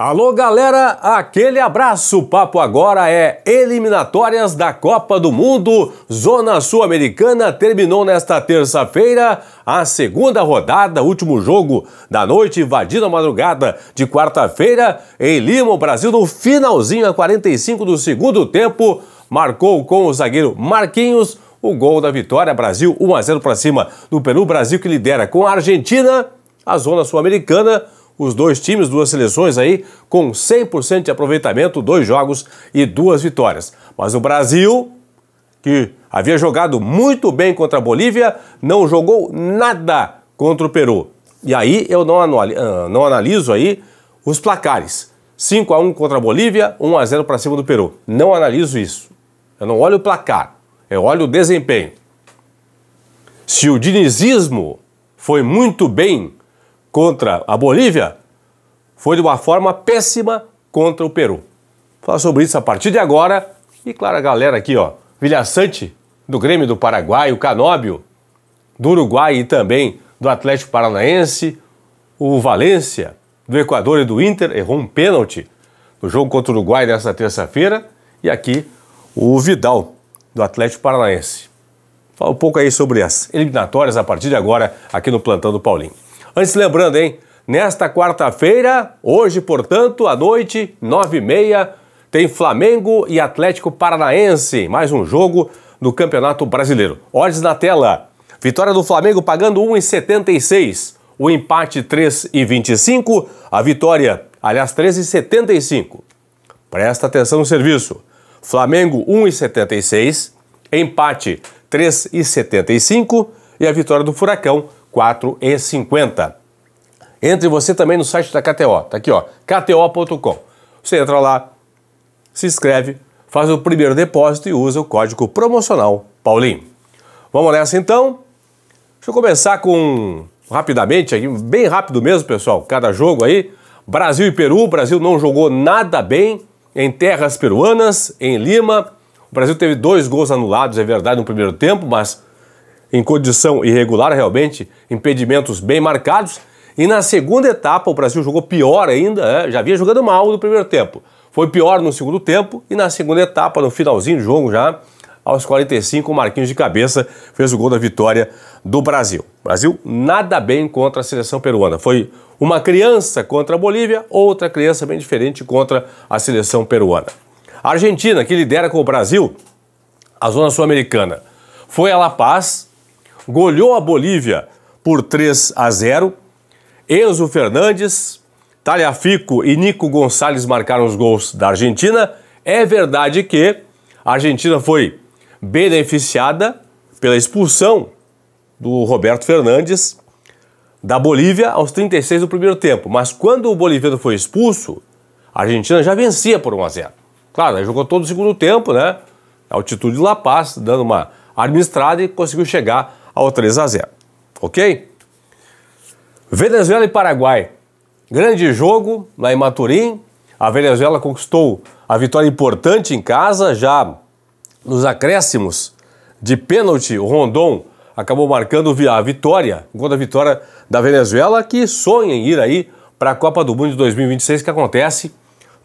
Alô galera, aquele abraço, o papo agora é eliminatórias da Copa do Mundo, Zona Sul-Americana, terminou nesta terça-feira a segunda rodada, último jogo da noite, invadindo a madrugada de quarta-feira em Lima. O Brasil no finalzinho, a 45 do segundo tempo, marcou com o zagueiro Marquinhos o gol da vitória. Brasil 1-0 para cima do Peru, Brasil que lidera com a Argentina, a Zona Sul-Americana. Os dois times, duas seleções aí com 100% de aproveitamento, 2 jogos e 2 vitórias. Mas o Brasil, que havia jogado muito bem contra a Bolívia, não jogou nada contra o Peru. E aí eu não analiso aí os placares. 5-1 contra a Bolívia, 1-0 para cima do Peru. Não analiso isso. Eu não olho o placar, eu olho o desempenho. Se o dinizismo foi muito bem contra a Bolívia, foi de uma forma péssima contra o Peru. Vou falar sobre isso a partir de agora. E claro, a galera aqui, ó, Vilhaçante, do Grêmio do Paraguai, o Canóbio, do Uruguai e também do Atlético Paranaense, o Valência, do Equador e do Inter, errou um pênalti no jogo contra o Uruguai nesta terça-feira, e aqui o Vidal, do Atlético Paranaense. Fala um pouco aí sobre as eliminatórias a partir de agora, aqui no Plantão do Paulinho. Antes, lembrando, hein? Nesta quarta-feira, hoje, portanto, à noite, 9h30, tem Flamengo e Atlético Paranaense. Mais um jogo do Campeonato Brasileiro. Odds na tela. Vitória do Flamengo pagando 1,76. O empate 3,25. A vitória, aliás, 3,75. Presta atenção no serviço. Flamengo 1,76. Empate 3,75. E a vitória do Furacão 4,50. Entre você também no site da KTO, tá aqui ó, kto.com. Você entra lá, se inscreve, faz o primeiro depósito e usa o código promocional Paulinho. Vamos nessa então? Deixa eu começar com, rapidamente, aqui, bem rápido mesmo pessoal, cada jogo aí. Brasil e Peru, o Brasil não jogou nada bem em terras peruanas, em Lima. O Brasil teve 2 gols anulados, é verdade, no primeiro tempo, mas em condição irregular, realmente, impedimentos bem marcados. E na segunda etapa o Brasil jogou pior ainda, já vinha jogando mal no primeiro tempo. Foi pior no segundo tempo e na segunda etapa, no finalzinho do jogo já, aos 45, o Marquinhos de cabeça fez o gol da vitória do Brasil. Brasil nada bem contra a seleção peruana. Foi uma criança contra a Bolívia, outra criança bem diferente contra a seleção peruana. A Argentina, que lidera com o Brasil, a Zona Sul-Americana, foi a La Paz, goleou a Bolívia por 3-0. Enzo Fernandes, Tagliafico e Nico Gonçalves marcaram os gols da Argentina. É verdade que a Argentina foi beneficiada pela expulsão do Roberto Fernandes da Bolívia aos 36 do primeiro tempo. Mas quando o boliviano foi expulso, a Argentina já vencia por 1-0. Claro, aí jogou todo o segundo tempo, né? A altitude de La Paz, dando uma administrada e conseguiu chegar ao 3-0. Ok? Venezuela e Paraguai. Grande jogo lá em Maturim. A Venezuela conquistou a vitória importante em casa, já nos acréscimos de pênalti. O Rondon acabou marcando a vitória, o gol da vitória da Venezuela, que sonha em ir aí para a Copa do Mundo de 2026, que acontece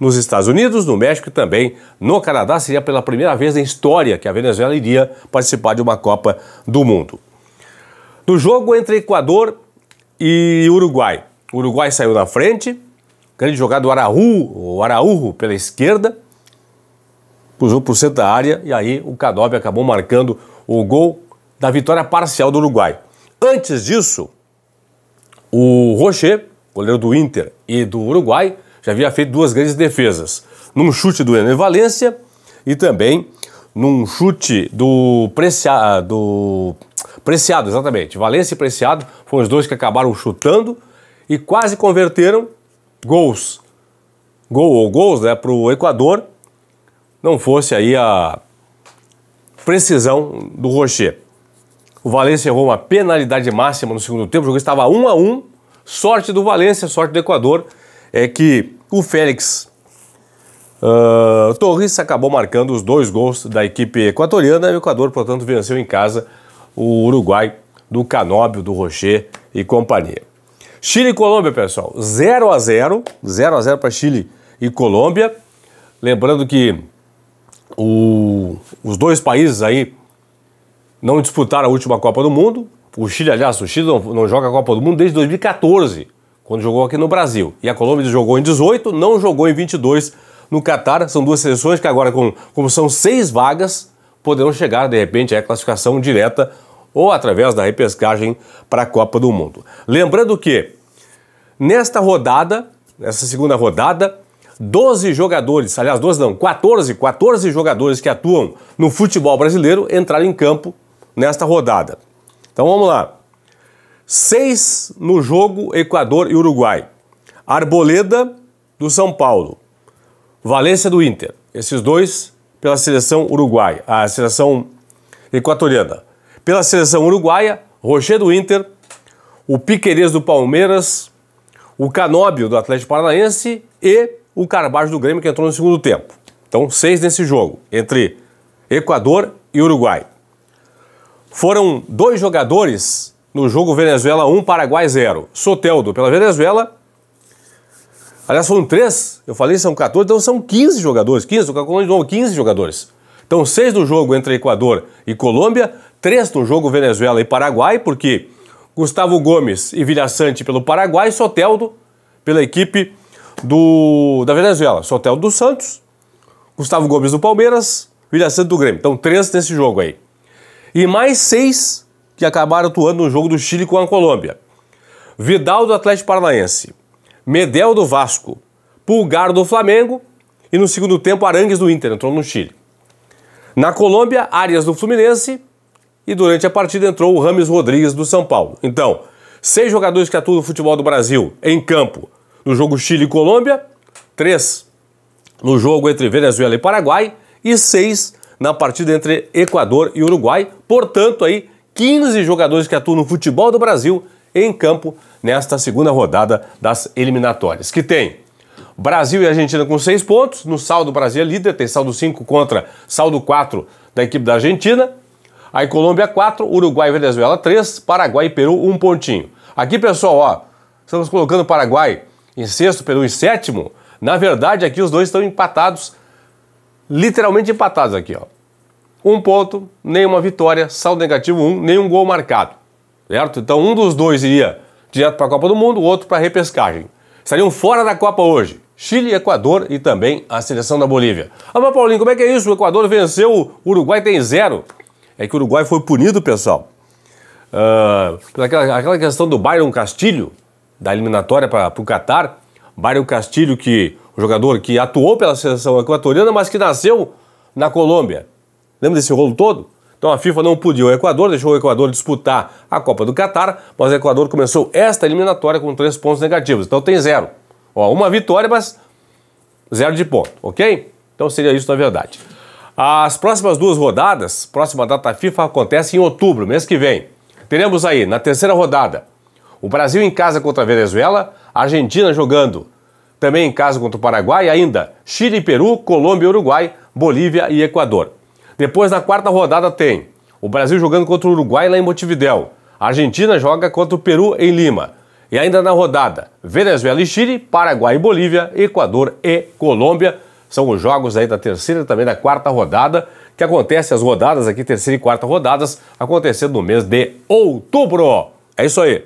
nos Estados Unidos, no México e também no Canadá. Seria pela primeira vez na história que a Venezuela iria participar de uma Copa do Mundo. No jogo entre Equador e Uruguai. O Uruguai saiu na frente, grande jogada do Araújo pela esquerda, cruzou por centro da área e aí o Canóbio acabou marcando o gol da vitória parcial do Uruguai. Antes disso, o Rocher, goleiro do Inter e do Uruguai, já havia feito 2 grandes defesas, num chute do Ener Valencia e também num chute do Preciado, exatamente. Valência e Preciado foram os dois que acabaram chutando e quase converteram gols. Gols, né, para o Equador, não fosse aí a precisão do Rocher. O Valência errou uma penalidade máxima no segundo tempo, o jogo estava 1-1. Sorte do Valência, sorte do Equador, é que o Félix Torres acabou marcando os 2 gols da equipe equatoriana e o Equador, portanto, venceu em casa o Uruguai do Canóbio, do Rocher e companhia. Chile e Colômbia, pessoal, 0-0, 0-0 para Chile e Colômbia. Lembrando que os dois países aí não disputaram a última Copa do Mundo. O Chile, aliás, o Chile não joga a Copa do Mundo desde 2014, quando jogou aqui no Brasil. E a Colômbia jogou em 18, não jogou em 22 no Catar. São duas seleções que agora, como são 6 vagas, poderão chegar, de repente, à classificação direta ou através da repescagem para a Copa do Mundo. Lembrando que, nesta rodada, nessa segunda rodada, 12 jogadores, aliás, 12 não, 14 jogadores que atuam no futebol brasileiro entraram em campo nesta rodada. Então vamos lá. 6 no jogo Equador e Uruguai. Arboleda, do São Paulo. Valência, do Inter. Esses dois pela seleção uruguaia, a seleção equatoriana. Pela seleção uruguaia, Rocher, do Inter, o Piquerez, do Palmeiras, o Canóbio, do Atlético Paranaense e o Carbajo, do Grêmio, que entrou no segundo tempo. Então, 6 nesse jogo, entre Equador e Uruguai. Foram 2 jogadores no jogo Venezuela 1, Paraguai 0. Soteldo pela Venezuela. Aliás, foram 3, eu falei são 14, então são 15 jogadores. 15, tô calculando de novo, 15 jogadores. Então, 6 no jogo entre Equador e Colômbia, 3 no jogo Venezuela e Paraguai, porque Gustavo Gomes e Villasante pelo Paraguai, Soteldo pela equipe da Venezuela. Soteldo do Santos, Gustavo Gomes do Palmeiras, Villasante do Grêmio. Então, 3 nesse jogo aí. E mais 6 que acabaram atuando no jogo do Chile com a Colômbia. Vidal, do Atlético Paranaense, Medel, do Vasco, Pulgar, do Flamengo e no segundo tempo Arangues, do Inter, entrou no Chile. Na Colômbia, Arias, do Fluminense e durante a partida entrou o Rames Rodrigues, do São Paulo. Então, 6 jogadores que atuam no futebol do Brasil em campo no jogo Chile e Colômbia, 3 no jogo entre Venezuela e Paraguai e 6 na partida entre Equador e Uruguai. Portanto, aí 15 jogadores que atuam no futebol do Brasil em campo nesta segunda rodada das eliminatórias, que tem Brasil e Argentina com 6 pontos, no saldo o Brasil é líder, tem saldo 5 contra saldo 4 da equipe da Argentina, aí Colômbia 4, Uruguai e Venezuela 3, Paraguai e Peru 1 pontinho. Aqui, pessoal, ó, estamos colocando o Paraguai em sexto, Peru em sétimo. Na verdade, aqui os dois estão empatados, literalmente empatados aqui, ó. 1 ponto, nenhuma vitória, saldo negativo 1, nenhum gol marcado, certo? Então um dos dois iria direto para a Copa do Mundo, o outro para a repescagem. Estariam fora da Copa hoje, Chile, Equador e também a seleção da Bolívia. Ah, mas Paulinho, como é que é isso? O Equador venceu, o Uruguai tem 0. É que o Uruguai foi punido, pessoal, aquela questão do Byron Castilho, da eliminatória para o Catar. Byron Castilho, o jogador que atuou pela seleção equatoriana, mas que nasceu na Colômbia. Lembra desse rolo todo? Então a FIFA não puniu o Equador, deixou o Equador disputar a Copa do Catar, mas o Equador começou esta eliminatória com 3 pontos negativos. Então tem 0. Ó, uma vitória, mas 0 de ponto, ok? Então seria isso na verdade. As próximas 2 rodadas, próxima data FIFA, acontece em outubro, mês que vem. Teremos aí, na terceira rodada, o Brasil em casa contra a Venezuela, a Argentina jogando também em casa contra o Paraguai, e ainda Chile e Peru, Colômbia e Uruguai, Bolívia e Equador. Depois, na quarta rodada, tem o Brasil jogando contra o Uruguai lá em Montevidéu. A Argentina joga contra o Peru em Lima. E ainda na rodada, Venezuela e Chile, Paraguai e Bolívia, Equador e Colômbia. São os jogos aí da terceira e também da quarta rodada, que acontecem as rodadas aqui, terceira e quarta rodadas, acontecendo no mês de outubro. É isso aí.